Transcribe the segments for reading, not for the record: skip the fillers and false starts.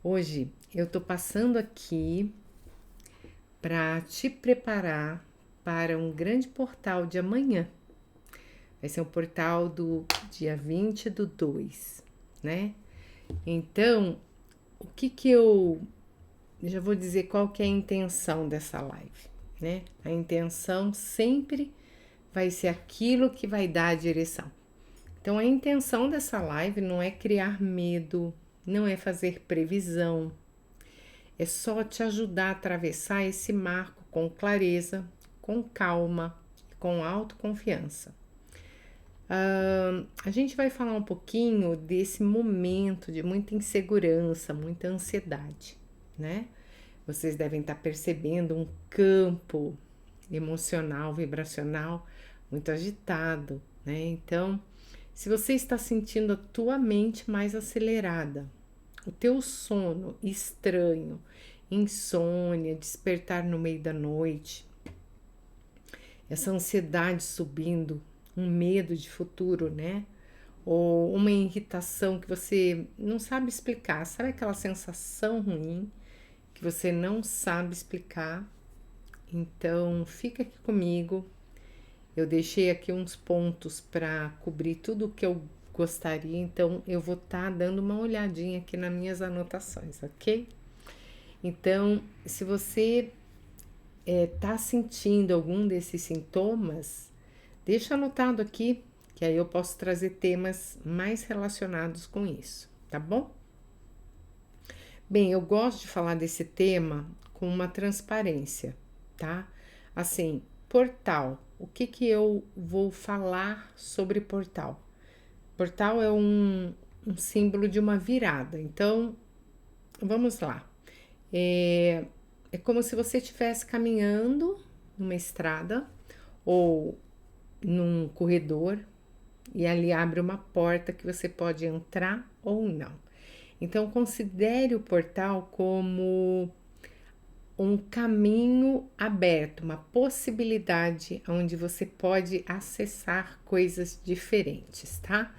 Hoje eu tô passando aqui para te preparar para um grande portal de amanhã. Vai ser um portal do dia 20 do 2, né? Então, o que que eu já vou dizer qual que é a intenção dessa live, né? A intenção sempre vai ser aquilo que vai dar a direção. Então, a intenção dessa live não é criar medo, não é fazer previsão, é só te ajudar a atravessar esse marco com clareza, com calma, com autoconfiança. A gente vai falar um pouquinho desse momento de muita insegurança, muita ansiedade, né? Vocês devem estar percebendo um campo emocional, vibracional muito agitado, né? Então, se você está sentindo a tua mente mais acelerada, o teu sono estranho, insônia, despertar no meio da noite, essa ansiedade subindo, um medo de futuro, né? Ou uma irritação que você não sabe explicar, sabe aquela sensação ruim que você não sabe explicar? Então, fica aqui comigo. Eu deixei aqui uns pontos para cobrir tudo o que eu gostaria, então eu vou estar dando uma olhadinha aqui nas minhas anotações, ok? Então, se você tá sentindo algum desses sintomas, deixa anotado aqui, que aí eu posso trazer temas mais relacionados com isso, tá bom? Bem, eu gosto de falar desse tema com uma transparência, tá? Assim, portal. O que que eu vou falar sobre portal? Portal é um símbolo de uma virada. Então, vamos lá. É como se você estivesse caminhando numa estrada ou num corredor e ali abre uma porta que você pode entrar ou não. Então, considere o portal como um caminho aberto, uma possibilidade onde você pode acessar coisas diferentes, tá?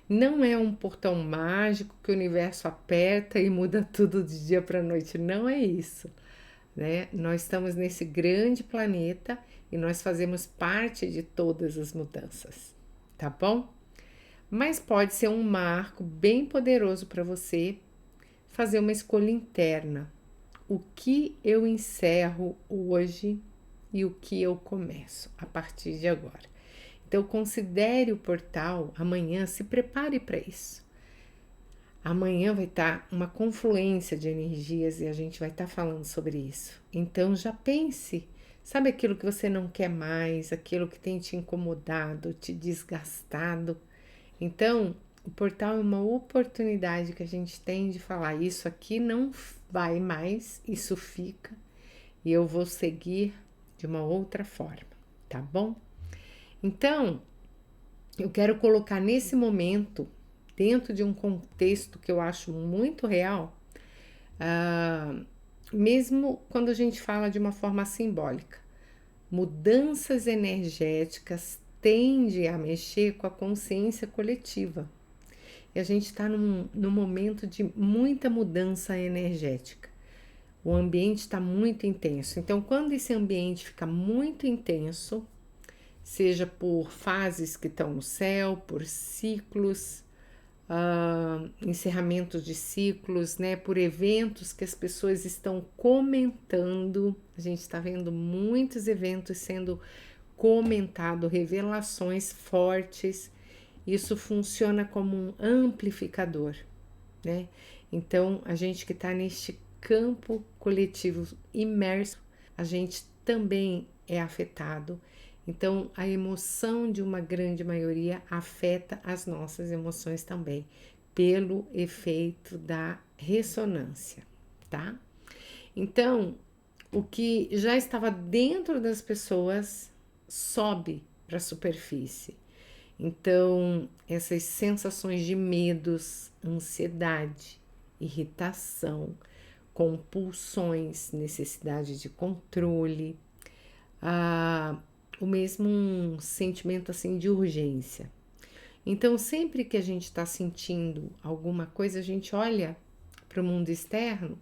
Não é um portão mágico que o universo aperta e muda tudo de dia para noite, não é isso, né? Nós estamos nesse grande planeta e nós fazemos parte de todas as mudanças, tá bom? Mas pode ser um marco bem poderoso para você fazer uma escolha interna. O que eu encerro hoje e o que eu começo a partir de agora. Então, considere o portal amanhã, se prepare para isso. Amanhã vai estar uma confluência de energias e a gente vai estar falando sobre isso. Então, já pense, sabe aquilo que você não quer mais, aquilo que tem te incomodado, te desgastado? Então, o portal é uma oportunidade que a gente tem de falar: isso aqui não vai mais, isso fica e eu vou seguir de uma outra forma, tá bom? Então, eu quero colocar nesse momento, dentro de um contexto que eu acho muito real, ah, mesmo quando a gente fala de uma forma simbólica. Mudanças energéticas tendem a mexer com a consciência coletiva. E a gente está num momento de muita mudança energética. O ambiente está muito intenso. Então, quando esse ambiente fica muito intenso, seja por fases que estão no céu, por ciclos, encerramentos de ciclos, né, por eventos que as pessoas estão comentando, a gente está vendo muitos eventos sendo comentado, revelações fortes. Isso funciona como um amplificador, né? Então, a gente que está neste campo coletivo imerso, a gente também é afetado. Então, a emoção de uma grande maioria afeta as nossas emoções também, pelo efeito da ressonância, tá? Então, o que já estava dentro das pessoas sobe para a superfície. Então, essas sensações de medos, ansiedade, irritação, compulsões, necessidade de controle, o mesmo um sentimento assim de urgência. Então, sempre que a gente está sentindo alguma coisa, a gente olha para o mundo externo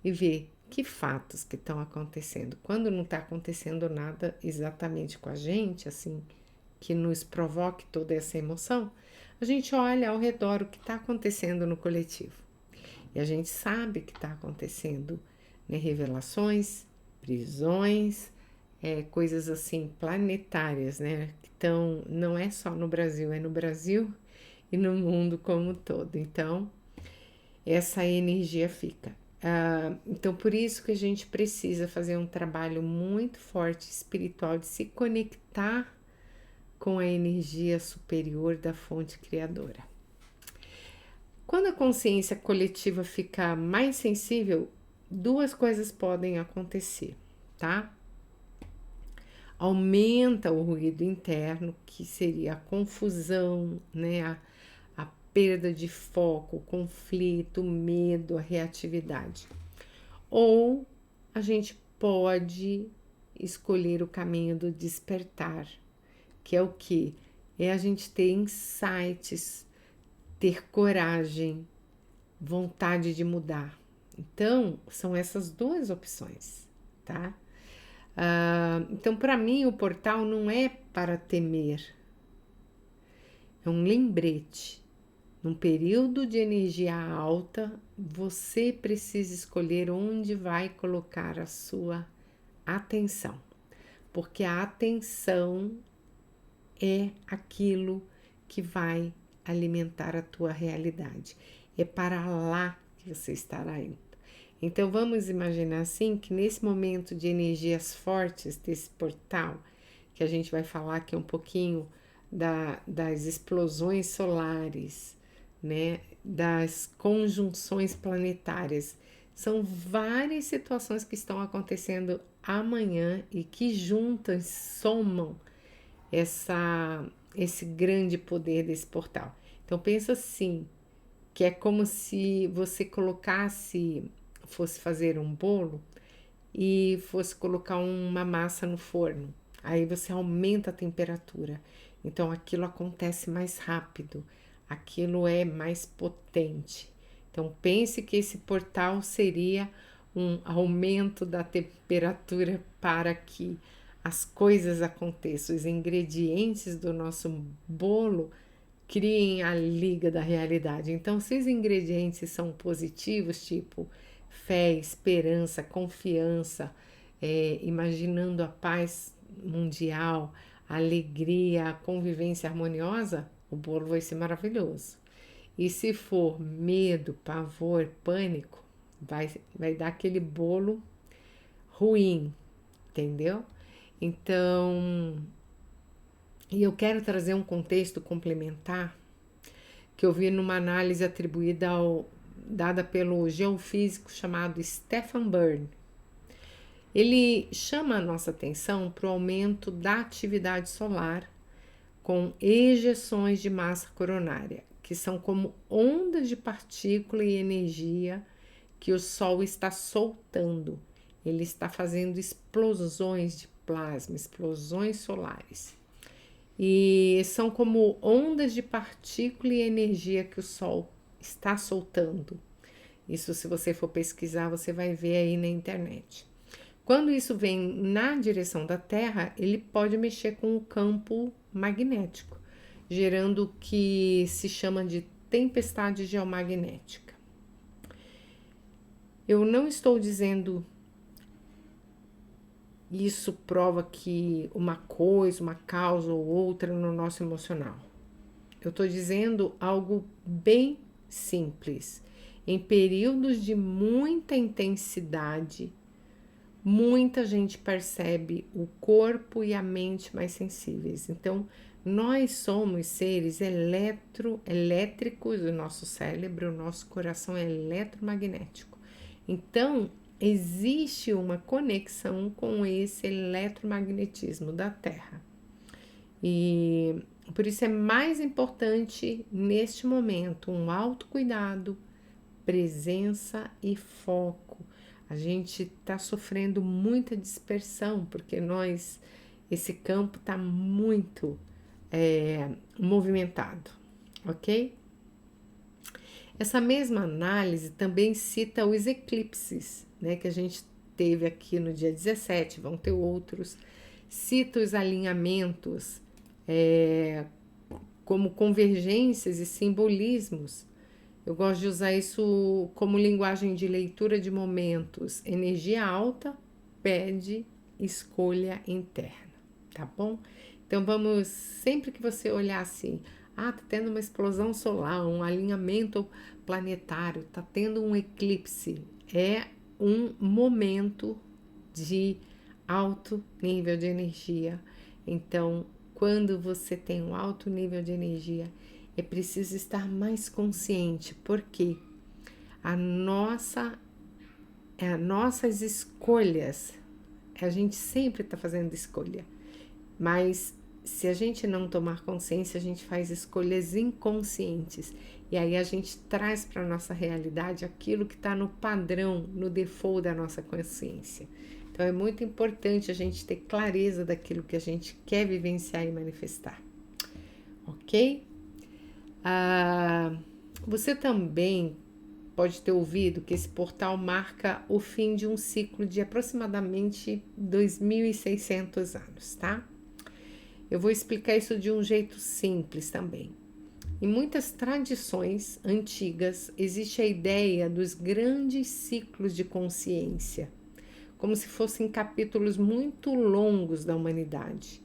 e ver que fatos que estão acontecendo. Quando não está acontecendo nada exatamente com a gente, assim, que nos provoque toda essa emoção, a gente olha ao redor o que está acontecendo no coletivo. E a gente sabe que está acontecendo, né, revelações, prisões, coisas assim planetárias, né? Então, não é só no Brasil, é no Brasil e no mundo como um todo. Então, essa energia fica. Então, por isso que a gente precisa fazer um trabalho muito forte espiritual de se conectar com a energia superior da fonte criadora. Quando a consciência coletiva fica mais sensível, duas coisas podem acontecer, tá? Aumenta o ruído interno, que seria a confusão, né? A perda de foco, o conflito, o medo, a reatividade. Ou a gente pode escolher o caminho do despertar, que é o que? É a gente ter insights, ter coragem, vontade de mudar. Então, são essas duas opções, tá? Então, para mim, o portal não é para temer, é um lembrete. Num período de energia alta, você precisa escolher onde vai colocar a sua atenção, porque a atenção é aquilo que vai alimentar a tua realidade. É para lá que você estará indo. Então vamos imaginar assim que nesse momento de energias fortes desse portal, que a gente vai falar aqui um pouquinho das explosões solares, né, das conjunções planetárias, são várias situações que estão acontecendo amanhã e que juntas somam esse grande poder desse portal. Então pensa assim, que é como se você fosse fazer um bolo e fosse colocar uma massa no forno. Aí você aumenta a temperatura. Então aquilo acontece mais rápido, aquilo é mais potente. Então pense que esse portal seria um aumento da temperatura para que as coisas aconteçam, os ingredientes do nosso bolo criem a liga da realidade. Então, se os ingredientes são positivos, tipo fé, esperança, confiança, imaginando a paz mundial, a alegria, a convivência harmoniosa, o bolo vai ser maravilhoso. E se for medo, pavor, pânico, vai dar aquele bolo ruim, entendeu? Então, e eu quero trazer um contexto complementar que eu vi numa análise dada pelo geofísico chamado Stephen Byrne. Ele chama a nossa atenção para o aumento da atividade solar com ejeções de massa coronária, que são como ondas de partícula e energia que o Sol está soltando. Ele está fazendo explosões de plasma, explosões solares. E são como ondas de partícula e energia que o Sol está soltando. Isso, se você for pesquisar, você vai ver aí na internet. Quando isso vem na direção da Terra, ele pode mexer com o campo magnético, gerando o que se chama de tempestade geomagnética. Eu não estou dizendo isso prova que uma coisa, uma causa ou outra no nosso emocional. Eu estou dizendo algo bem simples. Em períodos de muita intensidade, muita gente percebe o corpo e a mente mais sensíveis. Então, nós somos seres elétricos, o nosso cérebro, o nosso coração é eletromagnético. Então, existe uma conexão com esse eletromagnetismo da Terra. E por isso é mais importante neste momento um autocuidado, presença e foco. A gente está sofrendo muita dispersão porque esse campo está muito movimentado, ok? Essa mesma análise também cita os eclipses, né, que a gente teve aqui no dia 17, vão ter outros. Cita os alinhamentos como convergências e simbolismos. Eu gosto de usar isso como linguagem de leitura de momentos. Energia alta pede escolha interna, tá bom? Então vamos, sempre que você olhar assim, tá tendo uma explosão solar, um alinhamento planetário, tá tendo um eclipse, é um momento de alto nível de energia. Então, quando você tem um alto nível de energia, é preciso estar mais consciente, porque nossas escolhas, a gente sempre está fazendo escolha, mas se a gente não tomar consciência, a gente faz escolhas inconscientes, e aí a gente traz para a nossa realidade aquilo que está no padrão, no default da nossa consciência. Então é muito importante a gente ter clareza daquilo que a gente quer vivenciar e manifestar, ok? Você também pode ter ouvido que esse portal marca o fim de um ciclo de aproximadamente 2.600 anos, tá? Eu vou explicar isso de um jeito simples também. Em muitas tradições antigas, existe a ideia dos grandes ciclos de consciência, como se fossem capítulos muito longos da humanidade.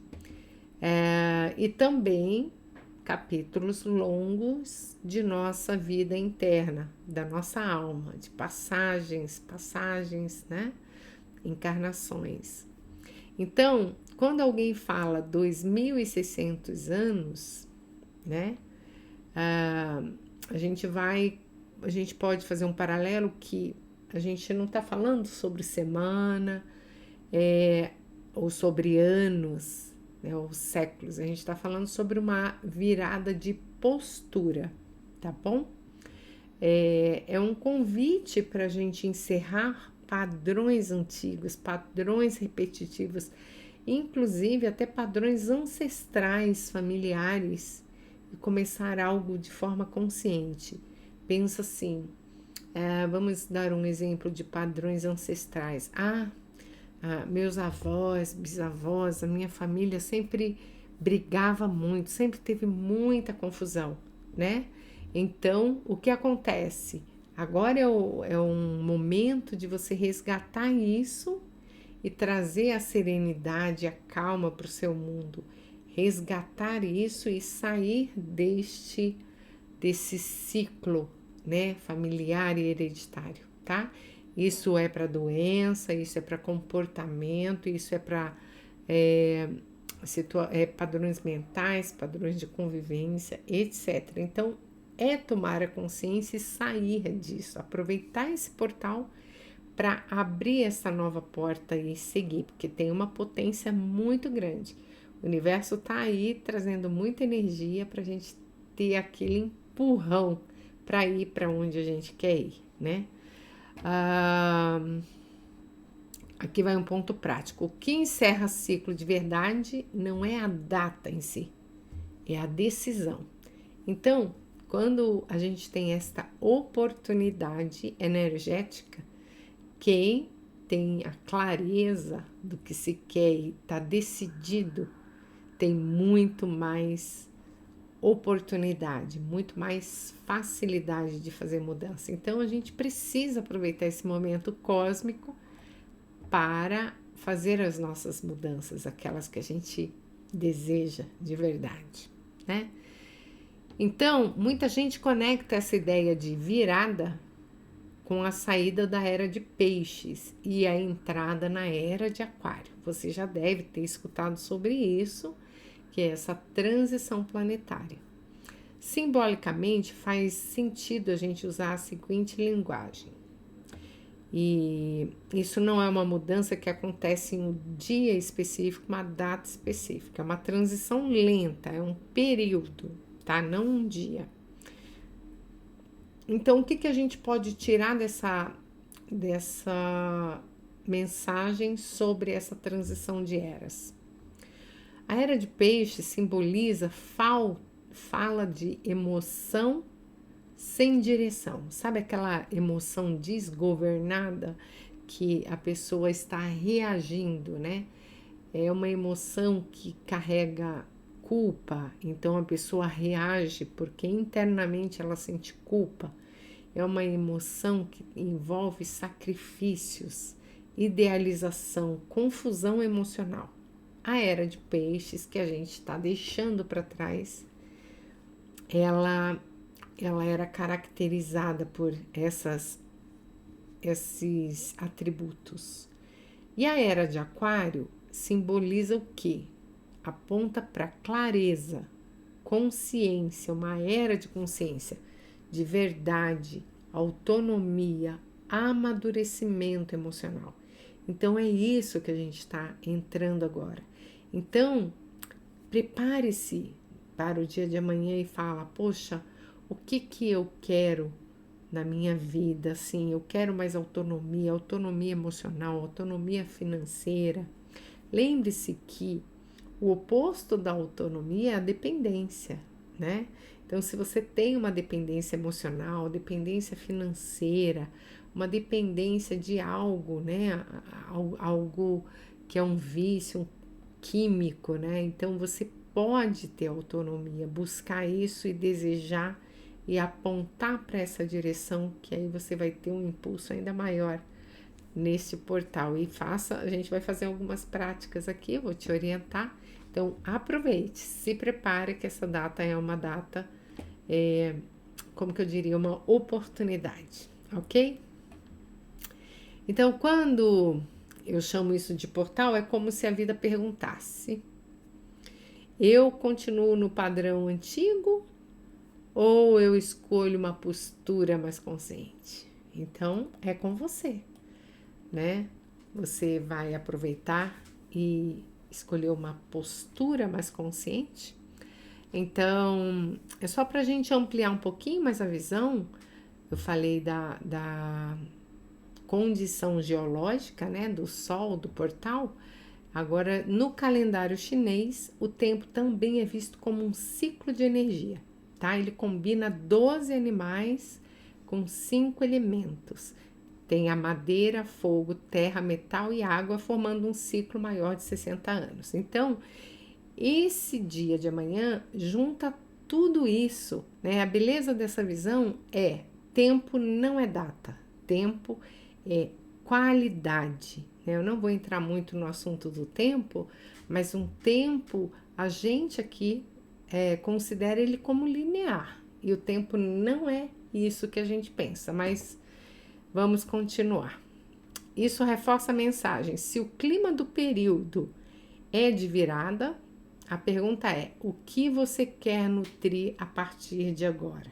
E também capítulos longos de nossa vida interna, da nossa alma, de passagens, né? Encarnações. Então, quando alguém fala 2.600 anos, né? A gente pode fazer um paralelo que a gente não está falando sobre semana ou sobre anos, né, ou séculos. A gente está falando sobre uma virada de postura, tá bom? É um convite para a gente encerrar padrões antigos, padrões repetitivos, inclusive até padrões ancestrais, familiares, e começar algo de forma consciente. Pensa assim, vamos dar um exemplo de padrões ancestrais. Meus avós, bisavós, a minha família sempre brigava muito, sempre teve muita confusão, né? Então, o que acontece? Agora é um momento de você resgatar isso e trazer a serenidade, a calma para o seu mundo. Resgatar isso e sair desse ciclo, né, familiar e hereditário, tá? Isso é para doença, isso é para comportamento, isso é para padrões mentais, padrões de convivência, etc. Então, é tomar a consciência e sair disso, aproveitar esse portal para abrir essa nova porta e seguir, porque tem uma potência muito grande. O universo está aí trazendo muita energia para a gente ter aquele empurrão para ir para onde a gente quer ir, né? Aqui vai um ponto prático. O que encerra ciclo de verdade não é a data em si, é a decisão. Então, quando a gente tem esta oportunidade energética, quem tem a clareza do que se quer e está decidido, tem muito mais oportunidade, muito mais facilidade de fazer mudança. Então a gente precisa aproveitar esse momento cósmico para fazer as nossas mudanças, aquelas que a gente deseja de verdade, né? Então, muita gente conecta essa ideia de virada com a saída da era de peixes e a entrada na era de aquário. Você já deve ter escutado sobre isso, que é essa transição planetária. Simbolicamente, faz sentido a gente usar a seguinte linguagem. E isso não é uma mudança que acontece em um dia específico, uma data específica. É uma transição lenta, é um período, tá? Não um dia. Então, o que a gente pode tirar dessa mensagem sobre essa transição de eras? A era de peixe simboliza, fala de emoção sem direção. Sabe aquela emoção desgovernada que a pessoa está reagindo, né? É uma emoção que carrega culpa, então a pessoa reage porque internamente ela sente culpa. É uma emoção que envolve sacrifícios, idealização, confusão emocional. A era de peixes que a gente está deixando para trás, ela era caracterizada por esses atributos. E a era de aquário simboliza o quê? Aponta para clareza, consciência, uma era de consciência, de verdade, autonomia, amadurecimento emocional. Então é isso que a gente está entrando agora. Então, prepare-se para o dia de amanhã e fala, poxa, o que eu quero na minha vida? Assim, eu quero mais autonomia, autonomia emocional, autonomia financeira. Lembre-se que o oposto da autonomia é a dependência, né? Então, se você tem uma dependência emocional, dependência financeira, uma dependência de algo, né? Algo que é um vício, um químico, né? Então, você pode ter autonomia, buscar isso e desejar e apontar para essa direção, que aí você vai ter um impulso ainda maior neste portal. E a gente vai fazer algumas práticas aqui, eu vou te orientar. Então, aproveite, se prepare que essa data é uma data, como que eu diria, uma oportunidade, ok? Então, quando eu chamo isso de portal, é como se a vida perguntasse: eu continuo no padrão antigo ou eu escolho uma postura mais consciente? Então, é com você, né? Você vai aproveitar e escolher uma postura mais consciente. Então, é só para a gente ampliar um pouquinho mais a visão. Eu falei da condição geológica, né, do Sol, do portal. Agora, no calendário chinês, o tempo também é visto como um ciclo de energia, tá? Ele combina 12 animais com 5 elementos. Tem a madeira, fogo, terra, metal e água, formando um ciclo maior de 60 anos. Então, esse dia de amanhã junta tudo isso, né? A beleza dessa visão é: tempo não é data, tempo é qualidade. Eu não vou entrar muito no assunto do tempo, mas um tempo, a gente aqui considera ele como linear, e o tempo não é isso que a gente pensa, mas vamos continuar. Isso reforça a mensagem: se o clima do período é de virada, a pergunta é: o que você quer nutrir a partir de agora?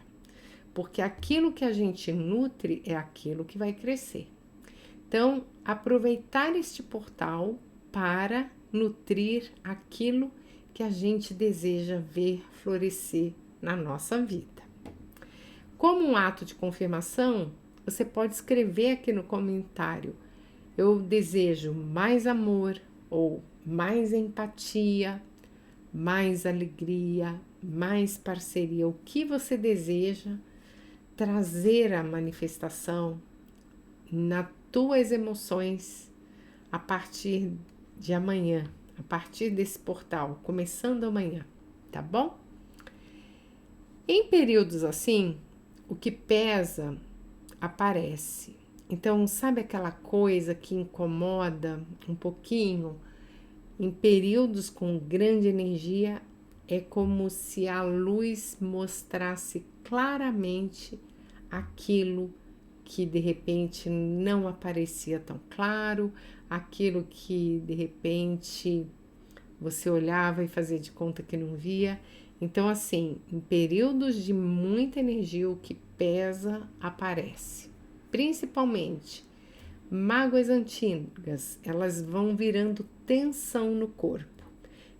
Porque aquilo que a gente nutre é aquilo que vai crescer. Então, aproveitar este portal para nutrir aquilo que a gente deseja ver florescer na nossa vida. Como um ato de confirmação, você pode escrever aqui no comentário: eu desejo mais amor, ou mais empatia, mais alegria, mais parceria. O que você deseja trazer à manifestação nas tuas emoções a partir de amanhã, a partir desse portal, começando amanhã, tá bom? Em períodos assim, o que pesa aparece. Então, sabe aquela coisa que incomoda um pouquinho? Em períodos com grande energia, é como se a luz mostrasse claramente aquilo que de repente não aparecia tão claro, aquilo que de repente você olhava e fazia de conta que não via. Então, assim, em períodos de muita energia, o que pesa aparece. Principalmente mágoas antigas, elas vão virando tensão no corpo.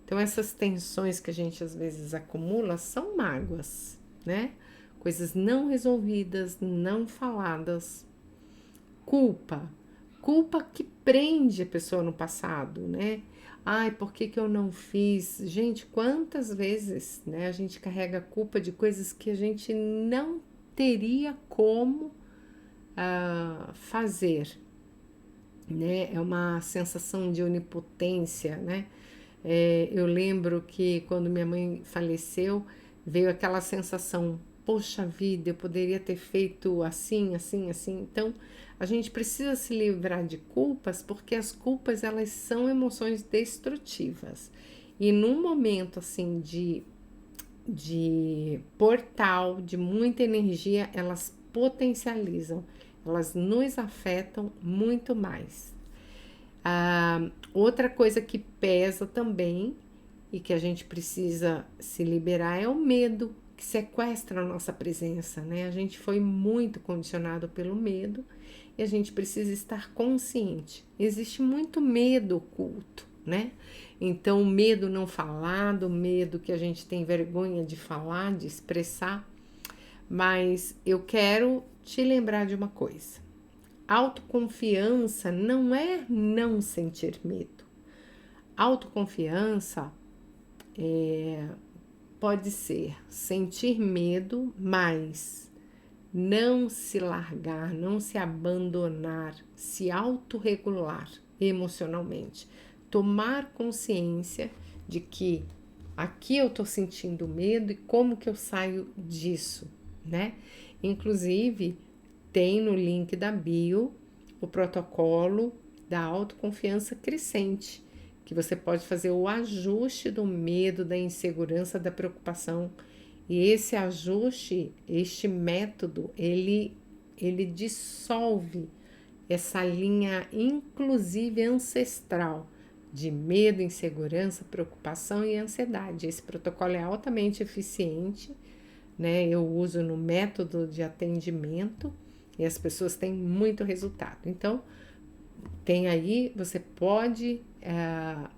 Então, essas tensões que a gente às vezes acumula são mágoas, né? Coisas não resolvidas, não faladas. Culpa que prende a pessoa no passado, né? Ai, por que eu não fiz? Gente, quantas vezes, né, a gente carrega culpa de coisas que a gente não teria como fazer, né? É uma sensação de onipotência, né? Eu lembro que quando minha mãe faleceu, veio aquela sensação, poxa vida, eu poderia ter feito assim, assim, assim. Então, a gente precisa se livrar de culpas, porque as culpas, elas são emoções destrutivas. E num momento assim de portal, de muita energia, elas potencializam, elas nos afetam muito mais. Outra coisa que pesa também e que a gente precisa se liberar é o medo, que sequestra a nossa presença, né? A gente foi muito condicionado pelo medo e a gente precisa estar consciente. Existe muito medo oculto, né? Então, o medo não falado, o medo que a gente tem vergonha de falar, de expressar. Mas eu quero te lembrar de uma coisa. Autoconfiança não é não sentir medo. Autoconfiança pode ser sentir medo, mas não se largar, não se abandonar, se autorregular emocionalmente. Tomar consciência de que aqui eu tô sentindo medo e como que eu saio disso, né? Inclusive, tem no link da bio o protocolo da autoconfiança crescente, que você pode fazer o ajuste do medo, da insegurança, da preocupação. E esse ajuste, este método, ele dissolve essa linha, inclusive ancestral, de medo, insegurança, preocupação e ansiedade. Esse protocolo é altamente eficiente, né? Eu uso no método de atendimento e as pessoas têm muito resultado. Então, tem aí, você pode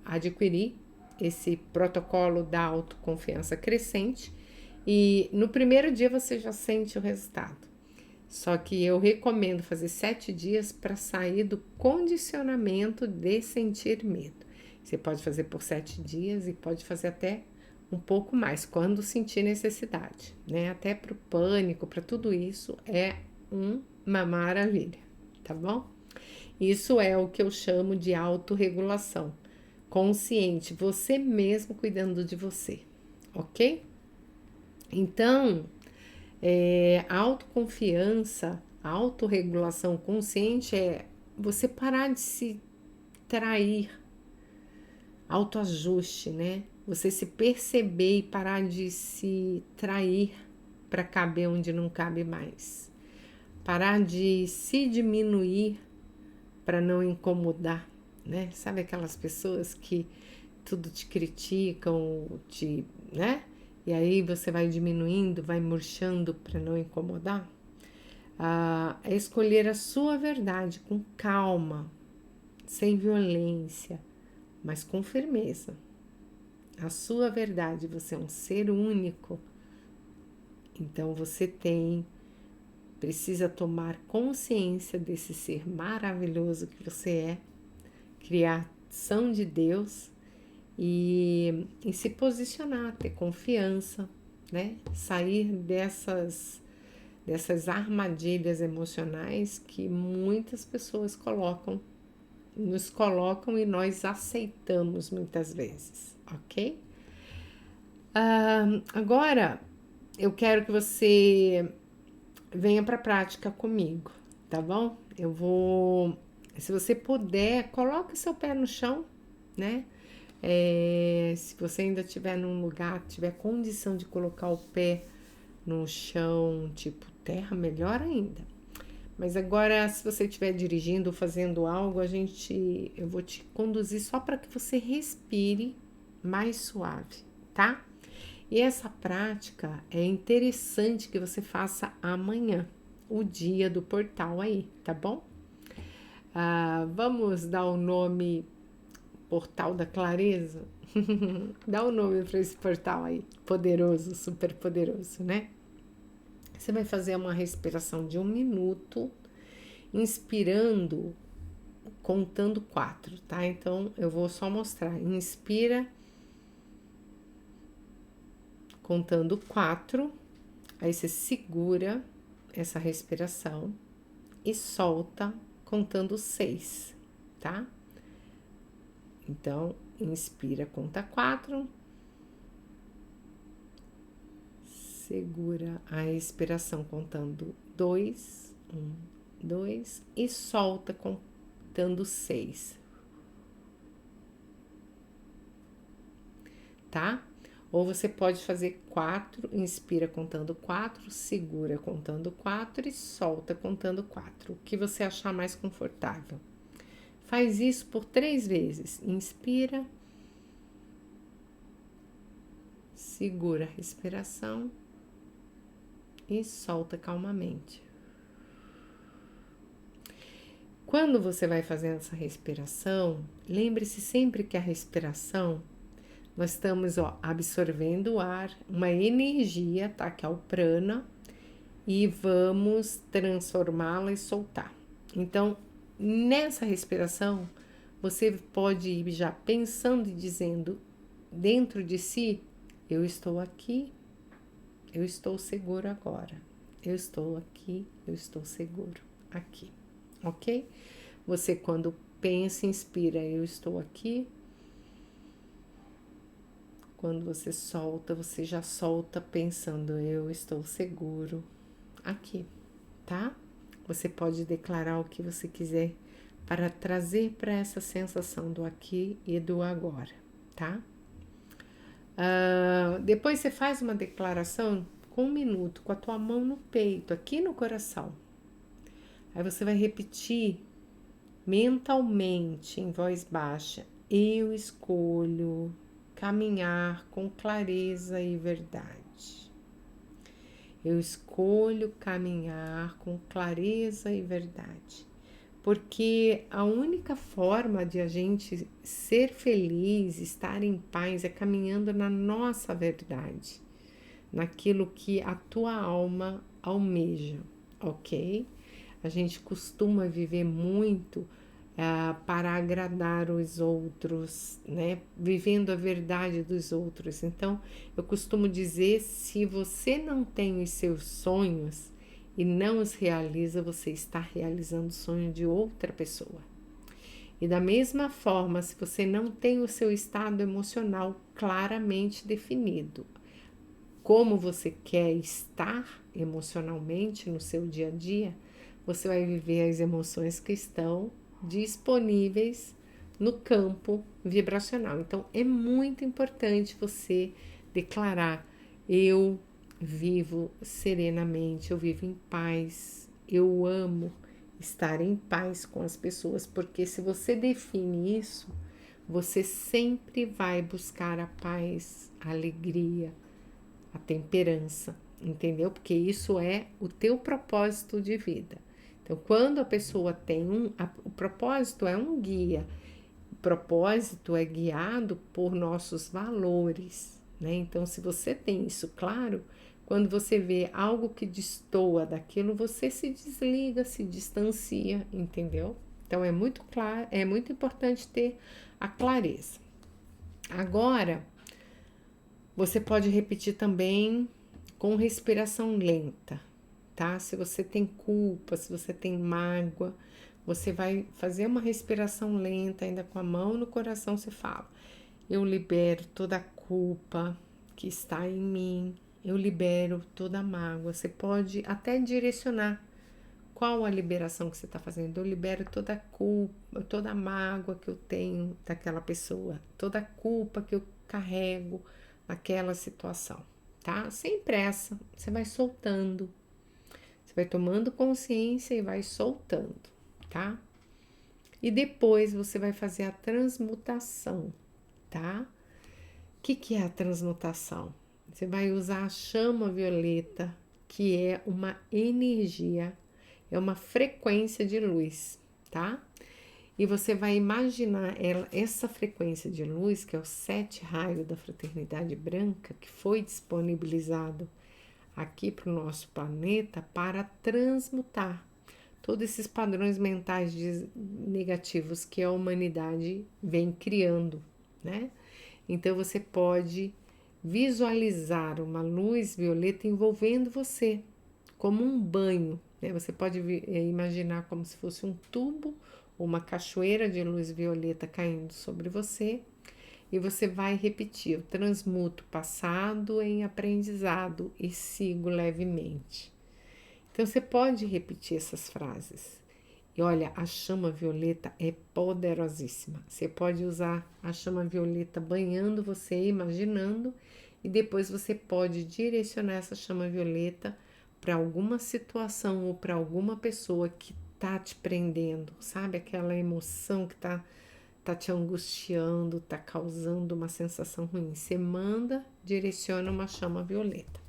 adquirir esse protocolo da autoconfiança crescente e no primeiro dia você já sente o resultado. Só que eu recomendo fazer 7 dias para sair do condicionamento de sentir medo. Você pode fazer por 7 dias e pode fazer até um pouco mais, quando sentir necessidade, né? Até para o pânico, para tudo isso, é uma maravilha, tá bom? Isso é o que eu chamo de autorregulação consciente, você mesmo cuidando de você, ok? Então, a autoconfiança, a autorregulação consciente é você parar de se trair, autoajuste, né? Você se perceber e parar de se trair para caber onde não cabe mais. Parar de se diminuir para não incomodar, né? Sabe aquelas pessoas que tudo te criticam, né? E aí você vai diminuindo, vai murchando para não incomodar. É escolher a sua verdade com calma, sem violência, mas com firmeza. A sua verdade, você é um ser único, então você precisa tomar consciência desse ser maravilhoso que você é, criação de Deus, e se posicionar, ter confiança, né? Sair dessas armadilhas emocionais que muitas pessoas nos colocam e nós aceitamos muitas vezes, ok? Agora eu quero que você venha para a prática comigo, tá bom? Se você puder, coloque seu pé no chão, né? Se você ainda estiver num lugar, tiver condição de colocar o pé no chão, tipo terra, melhor ainda. Mas agora, se você estiver dirigindo ou fazendo algo, eu vou te conduzir só para que você respire mais suave, tá? E essa prática é interessante que você faça amanhã, o dia do portal aí, tá bom? Vamos dar o nome Portal da Clareza? Dá o nome para esse portal aí, poderoso, super poderoso, né? Você vai fazer uma respiração de 1 minuto, inspirando, contando 4, tá? Então, eu vou só mostrar. Inspira, contando 4, aí você segura essa respiração e solta contando 6, tá? Então, inspira, conta 4. Segura a respiração contando 2, 1, 2 e solta contando 6, tá? Ou você pode fazer 4, inspira contando 4, segura contando 4 e solta contando 4, o que você achar mais confortável. Faz isso por 3 vezes. Inspira, segura a respiração e solta calmamente. Quando você vai fazendo essa respiração, lembre-se sempre que a respiração, nós estamos absorvendo o ar, uma energia, tá? Que é o prana, e vamos transformá-la e soltar. Então, nessa respiração, você pode ir já pensando e dizendo dentro de si: eu estou aqui, eu estou seguro agora. Eu estou aqui, eu estou seguro aqui. Ok? Você, quando pensa, inspira, eu estou aqui. Quando você solta, você já solta pensando, eu estou seguro aqui, tá? Você pode declarar o que você quiser para trazer para essa sensação do aqui e do agora, tá? Depois você faz uma declaração com 1 minuto, com a tua mão no peito, aqui no coração. Aí você vai repetir mentalmente, em voz baixa, eu escolho caminhar com clareza e verdade. Eu escolho caminhar com clareza e verdade. Porque a única forma de a gente ser feliz, estar em paz, é caminhando na nossa verdade, naquilo que a tua alma almeja, ok? A gente costuma viver muito para agradar os outros, né? Vivendo a verdade dos outros. Então, eu costumo dizer, se você não tem os seus sonhos e não os realiza, você está realizando o sonho de outra pessoa. E da mesma forma, se você não tem o seu estado emocional claramente definido, como você quer estar emocionalmente no seu dia a dia, você vai viver as emoções que estão disponíveis no campo vibracional. Então, é muito importante você declarar: eu vivo serenamente, eu vivo em paz, eu amo estar em paz com as pessoas, porque se você define isso, você sempre vai buscar a paz, a alegria, a temperança, entendeu? Porque isso é o teu propósito de vida. Então, quando a pessoa tem o propósito é um guia, o propósito é guiado por nossos valores, né? Então, se você tem isso claro, quando você vê algo que destoa daquilo, você se desliga, se distancia, entendeu? Então, é muito claro, é muito importante ter a clareza. Agora, você pode repetir também com respiração lenta, tá? Se você tem culpa, se você tem mágoa, você vai fazer uma respiração lenta, ainda com a mão no coração, você fala: eu libero toda a culpa que está em mim, eu libero toda a mágoa. Você pode até direcionar qual a liberação que você está fazendo. Eu libero toda a culpa, toda a mágoa que eu tenho daquela pessoa, toda a culpa que eu carrego naquela situação, tá? Sem pressa, você vai soltando. Você vai tomando consciência e vai soltando, tá? E depois você vai fazer a transmutação, tá? O que é a transmutação? Você vai usar a chama violeta, que é uma energia, é uma frequência de luz, tá? E você vai imaginar essa frequência de luz, que é o 7 raio da fraternidade branca, que foi disponibilizado aqui para o nosso planeta para transmutar todos esses padrões mentais negativos que a humanidade vem criando, né? Então você pode visualizar uma luz violeta envolvendo você, como um banho, né? Você pode imaginar como se fosse um tubo ou uma cachoeira de luz violeta caindo sobre você. E você vai repetir: eu transmuto passado em aprendizado e sigo levemente. Então você pode repetir essas frases. E olha, a chama violeta é poderosíssima. Você pode usar a chama violeta banhando você, imaginando, e depois você pode direcionar essa chama violeta para alguma situação ou para alguma pessoa que tá te prendendo, sabe? Aquela emoção que tá te angustiando, tá causando uma sensação ruim. Você manda, direciona uma chama violeta.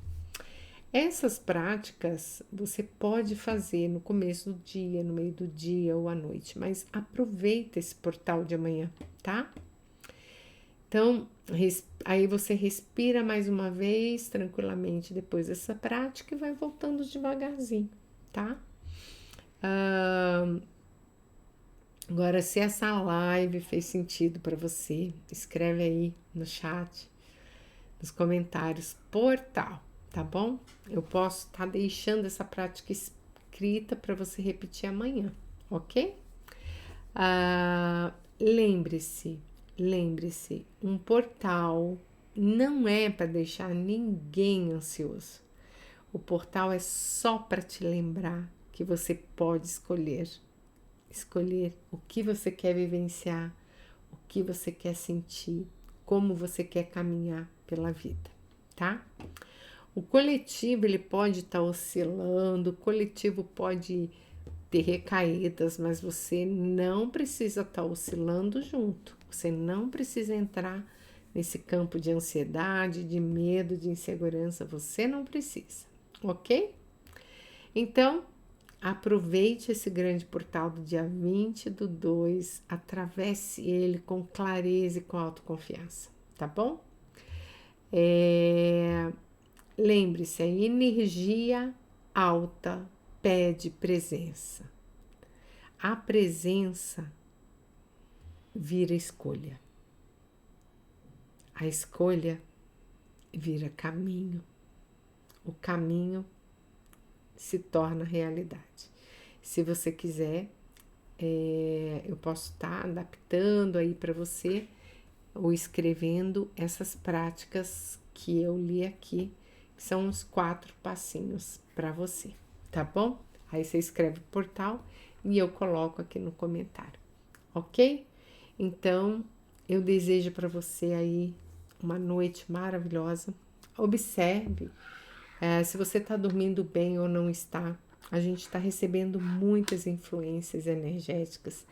Essas práticas você pode fazer no começo do dia, no meio do dia ou à noite, mas aproveita esse portal de amanhã, tá? Então, aí você respira mais uma vez tranquilamente depois dessa prática e vai voltando devagarzinho, tá? Agora, se essa live fez sentido para você, escreve aí no chat, nos comentários, portal, tá bom? Eu posso estar deixando essa prática escrita para você repetir amanhã, ok? Lembre-se, um portal não é para deixar ninguém ansioso. O portal é só para te lembrar que você pode escolher o que você quer vivenciar, o que você quer sentir, como você quer caminhar pela vida, tá? O coletivo, ele pode estar oscilando, o coletivo pode ter recaídas, mas você não precisa estar oscilando junto. Você não precisa entrar nesse campo de ansiedade, de medo, de insegurança. Você não precisa, ok? Então, aproveite esse grande portal do dia 20/2, atravesse ele com clareza e com autoconfiança, tá bom? Lembre-se, a energia alta pede presença. A presença vira escolha. A escolha vira caminho. O caminho se torna realidade. Se você quiser, eu posso estar adaptando aí para você ou escrevendo essas práticas que eu li aqui, que são os 4 passinhos para você, tá bom? Aí você escreve portal e eu coloco aqui no comentário, ok? Então, eu desejo para você aí uma noite maravilhosa. Observe se você está dormindo bem ou não está. A gente está recebendo muitas influências energéticas.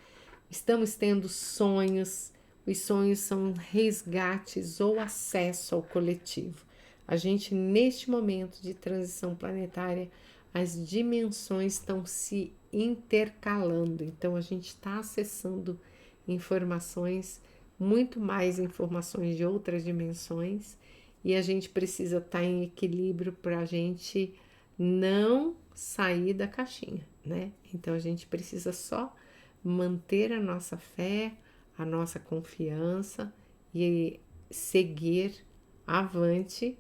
Estamos tendo sonhos. Os sonhos são resgates ou acesso ao coletivo. A gente, neste momento de transição planetária, as dimensões estão se intercalando. Então, a gente está acessando informações, muito mais informações de outras dimensões, e a gente precisa estar em equilíbrio para a gente não sair da caixinha, né? Então, a gente precisa só manter a nossa fé, a nossa confiança e seguir avante,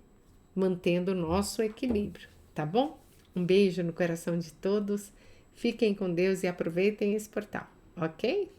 mantendo o nosso equilíbrio, tá bom? Um beijo no coração de todos, fiquem com Deus e aproveitem esse portal, ok?